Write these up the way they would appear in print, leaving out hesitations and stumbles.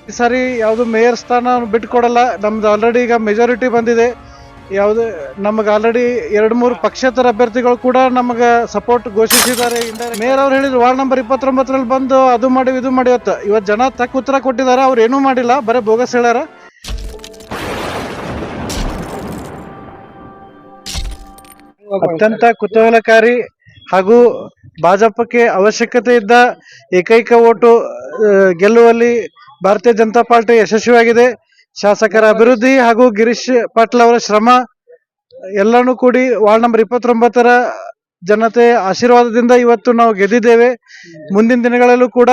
ಈ ಸಾರಿ ಯಾವುದು ಮೇಯರ್ ಸ್ಥಾನ ಬಿಟ್ಕೊಡಲ್ಲ. ನಮ್ದು ಆಲ್ರೆಡಿ ಈಗ ಮೆಜಾರಿಟಿ ಬಂದಿದೆ. ಯಾವುದು ನಮಗೆ ಆಲ್ರೆಡಿ 2-3 ಪಕ್ಷೇತರ ಅಭ್ಯರ್ಥಿಗಳು ಕೂಡ ನಮಗೆ ಸಪೋರ್ಟ್ ಘೋಷಿಸಿದ್ದಾರೆ. ಮೇಯರ್ ಅವ್ರು ಹೇಳಿದ್ರು ವಾರ್ಡ್ ನಂಬರ್ 29ರಲ್ಲಿ ಬಂದು ಅದು ಮಾಡಿ ಇದು ಮಾಡಿ ಇವತ್ತು ಜನ ತಕ್ಕ ಉತ್ತರ ಕೊಟ್ಟಿದ್ದಾರೆ. ಅವ್ರು ಏನೂ ಮಾಡಿಲ್ಲ, ಬರೀ ಬೋಗಸ್ ಹೇಳ್ಯಾರ. ಅತ್ಯಂತ ಕುತೂಹಲಕಾರಿ ಹಾಗೂ ಭಾಜಪಕ್ಕೆ ಅವಶ್ಯಕತೆ ಇದ್ದ ಏಕೈಕ ಓಟು ಗೆಲ್ಲುವಲ್ಲಿ ಭಾರತೀಯ ಜನತಾ ಪಾರ್ಟಿ ಯಶಸ್ವಿಯಾಗಿದೆ. ಶಾಸಕರ ಅಭಿವೃದ್ಧಿ ಹಾಗೂ ಗಿರೀಶ್ ಪಾಟೀಲ್ ಅವರ ಶ್ರಮ ಎಲ್ಲನೂ ಕೂಡಿ ವಾರ್ಡ್ ನಂಬರ್ 29ರ ಜನತೆ ಆಶೀರ್ವಾದದಿಂದ ಇವತ್ತು ನಾವು ಗೆದ್ದಿದ್ದೇವೆ. ಮುಂದಿನ ದಿನಗಳಲ್ಲೂ ಕೂಡ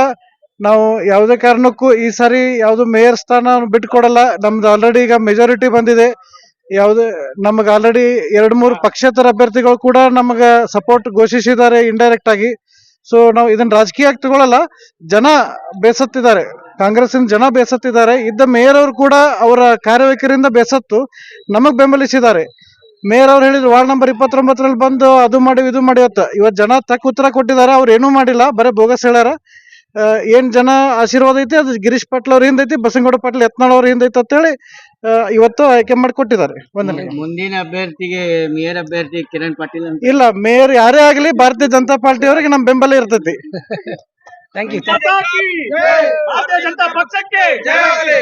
ನಾವು ಯಾವುದೇ ಕಾರಣಕ್ಕೂ ಈ ಸಾರಿ ಯಾವುದು ಮೇಯರ್ ಸ್ಥಾನ ಬಿಟ್ಕೊಡಲ್ಲ. ನಮ್ದು ಆಲ್ರೆಡಿ ಈಗ ಮೆಜಾರಿಟಿ ಬಂದಿದೆ. ನಮಗೆ ಆಲ್ರೆಡಿ 2-3 ಪಕ್ಷೇತರ ಅಭ್ಯರ್ಥಿಗಳು ಕೂಡ ನಮಗೆ ಸಪೋರ್ಟ್ ಘೋಷಿಸಿದ್ದಾರೆ ಇಂಡೈರೆಕ್ಟ್ ಆಗಿ. ಸೊ ನಾವು ಇದನ್ನ ರಾಜಕೀಯವಾಗಿ ತಗೊಳ್ಳಲ್ಲ. ಜನ ಬೇಸತ್ತಿದ್ದಾರೆ, ಕಾಂಗ್ರೆಸ್ಸಿನ ಜನ ಬೇಸತ್ತಿದ್ದಾರೆ. ಇದ್ದ ಮೇಯರ್ ಅವರು ಕೂಡ ಅವರ ಕಾರ್ಯವೈಖರಿಯಿಂದ ಬೇಸತ್ತು ನಮಗ್ ಬೆಂಬಲಿಸಿದ್ದಾರೆ. ಮೇಯರ್ ಅವ್ರು ಹೇಳಿದ್ರು ವಾರ್ಡ್ ನಂಬರ್ 29ರಲ್ಲಿ ಬಂದು ಅದು ಮಾಡಿ ಇದು ಮಾಡಿ ಇವತ್ತು ಜನ ತಕ್ಕ ಉತ್ತರ ಕೊಟ್ಟಿದ್ದಾರೆ. ಅವ್ರು ಏನೂ ಮಾಡಿಲ್ಲ, ಬರೀ ಬೋಗಸ್ ಹೇಳ್ಯಾರ. ಏನ್ ಜನ ಆಶೀರ್ವಾದ ಐತಿ ಅದು ಗಿರೀಶ್ ಪಾಟೀಲ್ ಅವ್ರ ಹಿಂದೈತಿ, ಬಸನಗೌಡ ಪಾಟೀಲ್ ಯತ್ನಾಳ್ ಅವ್ರ ಹಿಂದೈತಿ ಅಂತೇಳಿ ಇವತ್ತು ಆಯ್ಕೆ ಮಾಡಿಕೊಟ್ಟಿದ್ದಾರೆ. ಮುಂದಿನ ಅಭ್ಯರ್ಥಿಗೆ ಮೇಯರ್ ಅಭ್ಯರ್ಥಿ ಕಿರಣ್ ಪಾಟೀಲ್ ಅಂತ ಇಲ್ಲ, ಮೇಯರ್ ಯಾರೇ ಆಗಲಿ ಭಾರತೀಯ ಜನತಾ ಪಾರ್ಟಿ ಅವರಿಗೆ ನಮ್ಮ ಬೆಂಬಲ ಇರ್ತೈತಿ. Thank you. ಭಾರತೀಯ ಜನತಾ ಪಕ್ಷಕ್ಕೆ ಜಯ ಆಗಲಿ.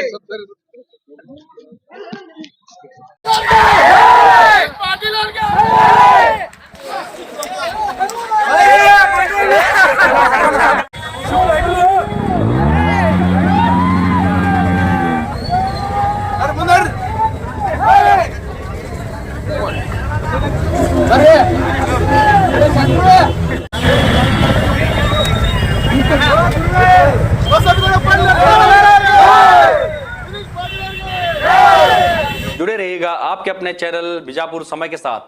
जुड़े रहिएगा आपके अपने चैनल बीजापुर समय के साथ।